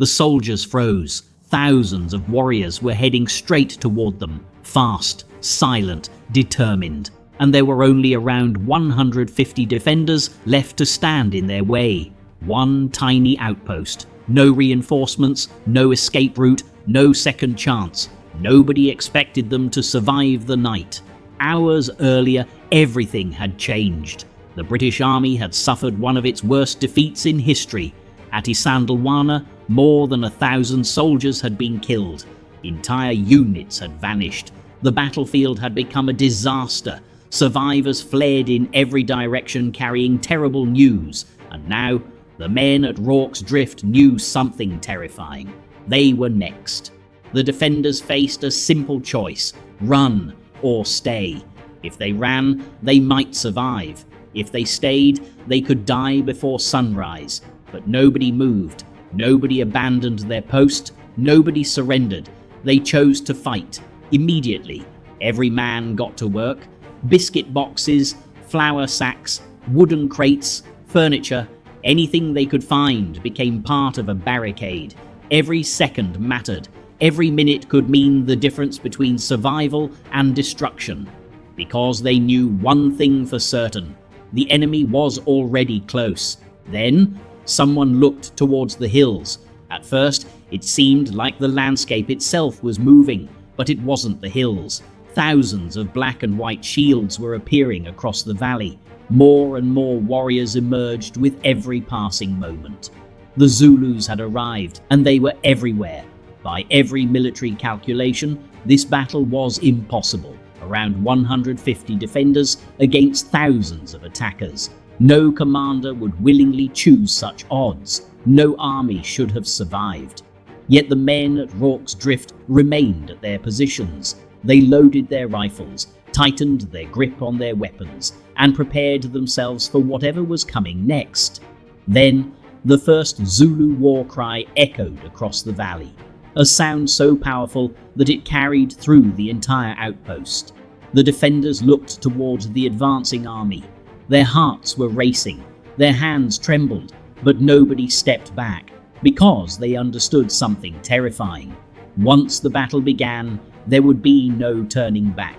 The soldiers froze. Thousands of warriors were heading straight toward them, fast, silent, determined, and there were only around 150 defenders left to stand in their way. One tiny outpost. No reinforcements, no escape route, no second chance. Nobody expected them to survive the night. Hours earlier, everything had changed. The British Army had suffered one of its worst defeats in history. At Isandlwana, more than 1,000 soldiers had been killed. Entire units had vanished. The battlefield had become a disaster. Survivors fled in every direction carrying terrible news. And now, the men at Rorke's Drift knew something terrifying. They were next. The defenders faced a simple choice: run or stay. If they ran, they might survive. If they stayed, they could die before sunrise. But nobody moved. Nobody abandoned their post. Nobody surrendered. They chose to fight. Immediately, every man got to work. Biscuit boxes, flour sacks, wooden crates, furniture, anything they could find became part of a barricade. Every second mattered. Every minute could mean the difference between survival and destruction. Because they knew one thing for certain: the enemy was already close. Then, someone looked towards the hills. At first, it seemed like the landscape itself was moving, but it wasn't the hills. Thousands of black and white shields were appearing across the valley. More and more warriors emerged with every passing moment. The Zulus had arrived, and they were everywhere. By every military calculation, this battle was impossible. Around 150 defenders against thousands of attackers. No commander would willingly choose such odds. No army should have survived. Yet the men at Rorke's Drift remained at their positions. They loaded their rifles, tightened their grip on their weapons, and prepared themselves for whatever was coming next. Then, the first Zulu war cry echoed across the valley, a sound so powerful that it carried through the entire outpost. The defenders looked towards the advancing army. Their hearts were racing, their hands trembled, but nobody stepped back, because they understood something terrifying. Once the battle began, there would be no turning back.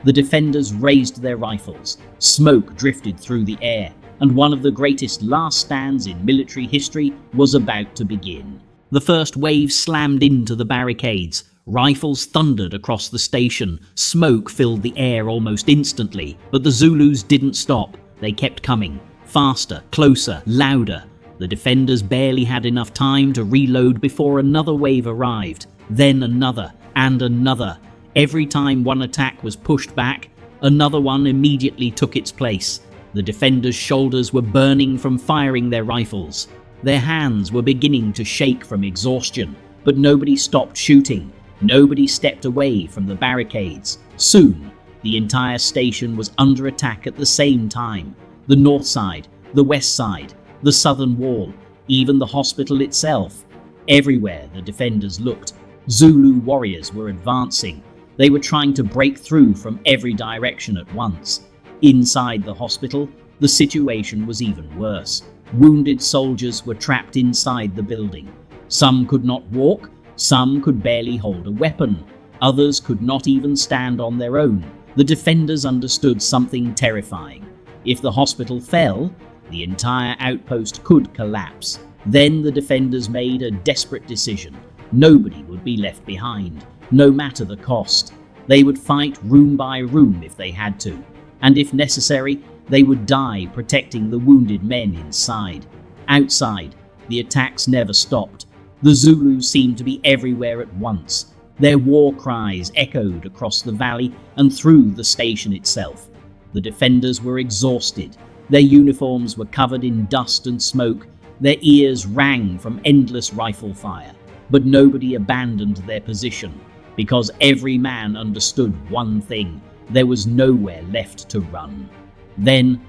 The defenders raised their rifles. Smoke drifted through the air, and one of the greatest last stands in military history was about to begin. The first wave slammed into the barricades. Rifles thundered across the station. Smoke filled the air almost instantly, but the Zulus didn't stop. They kept coming. Faster, closer, louder. The defenders barely had enough time to reload before another wave arrived. Then another, and another. Every time one attack was pushed back, another one immediately took its place. The defenders' shoulders were burning from firing their rifles. Their hands were beginning to shake from exhaustion, but nobody stopped shooting. Nobody stepped away from the barricades. Soon, the entire station was under attack at the same time. The north side, the west side, the southern wall, even the hospital itself. Everywhere the defenders looked, Zulu warriors were advancing. They were trying to break through from every direction at once. Inside the hospital, the situation was even worse. Wounded soldiers were trapped inside the building. Some could not walk, some could barely hold a weapon. Others could not even stand on their own. The defenders understood something terrifying. If the hospital fell, the entire outpost could collapse. Then the defenders made a desperate decision. Nobody would be left behind, no matter the cost. They would fight room by room if they had to, and if necessary, they would die protecting the wounded men inside. Outside, the attacks never stopped. The Zulus seemed to be everywhere at once. Their war cries echoed across the valley and through the station itself. The defenders were exhausted. Their uniforms were covered in dust and smoke. Their ears rang from endless rifle fire. But nobody abandoned their position, because every man understood one thing: there was nowhere left to run. Then,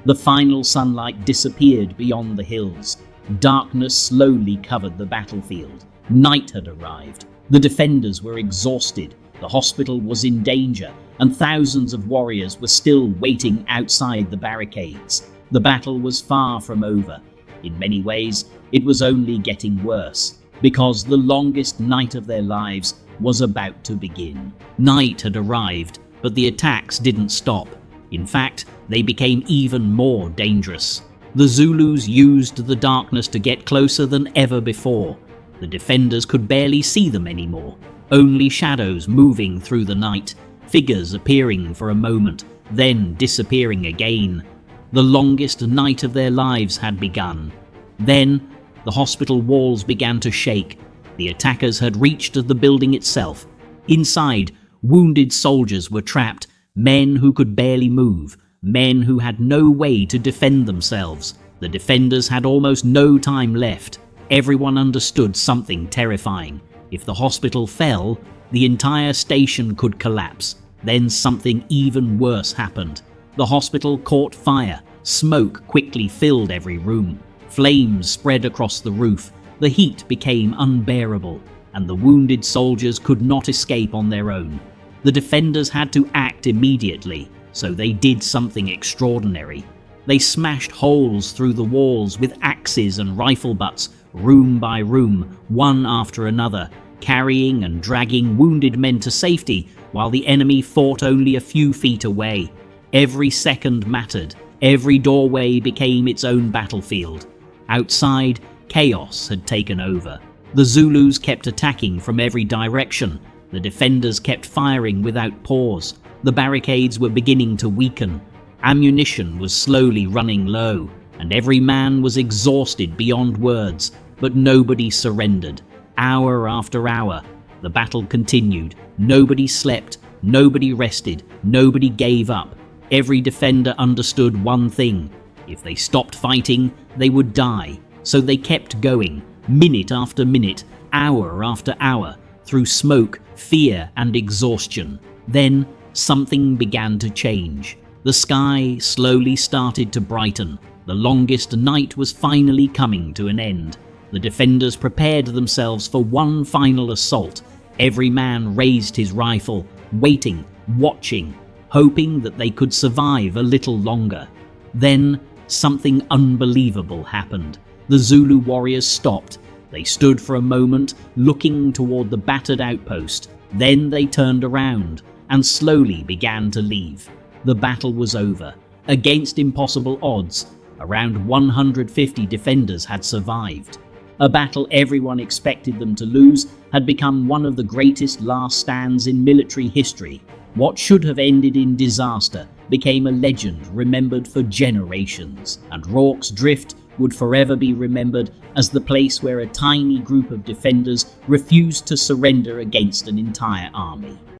the final sunlight disappeared beyond the hills. Darkness slowly covered the battlefield. Night had arrived. The defenders were exhausted. The hospital was in danger, and thousands of warriors were still waiting outside the barricades. The battle was far from over. In many ways, it was only getting worse. because the longest night of their lives was about to begin. Night had arrived, but the attacks didn't stop. In fact, they became even more dangerous. The Zulus used the darkness to get closer than ever before. The defenders could barely see them anymore, only shadows moving through the night, figures appearing for a moment, then disappearing again. The longest night of their lives had begun. Then, the hospital walls began to shake. The attackers had reached the building itself. Inside, wounded soldiers were trapped, men who could barely move, men who had no way to defend themselves. The defenders had almost no time left. Everyone understood something terrifying. If the hospital fell, the entire station could collapse. Then something even worse happened. The hospital caught fire. Smoke quickly filled every room. Flames spread across the roof. The heat became unbearable, and the wounded soldiers could not escape on their own. The defenders had to act immediately, so they did something extraordinary. They smashed holes through the walls with axes and rifle butts, room by room, one after another, carrying and dragging wounded men to safety while the enemy fought only a few feet away. Every second mattered. Every doorway became its own battlefield. Outside, chaos had taken over. The Zulus kept attacking from every direction. The defenders kept firing without pause. The barricades were beginning to weaken. Ammunition was slowly running low, and every man was exhausted beyond words, but nobody surrendered. Hour after hour, the battle continued. Nobody slept, nobody rested, nobody gave up. Every defender understood one thing: if they stopped fighting, they would die. So they kept going, minute after minute, hour after hour, through smoke, fear, and exhaustion. Then something began to change. The sky slowly started to brighten. The longest night was finally coming to an end. The defenders prepared themselves for one final assault. Every man raised his rifle, waiting, watching, hoping that they could survive a little longer. Then something unbelievable happened. The Zulu warriors stopped. They stood for a moment, looking toward the battered outpost. Then they turned around and slowly began to leave. The battle was over. Against impossible odds, around 150 defenders had survived. A battle everyone expected them to lose had become one of the greatest last stands in military history. What should have ended in disaster became a legend remembered for generations, and Rorke's Drift would forever be remembered as the place where a tiny group of defenders refused to surrender against an entire army.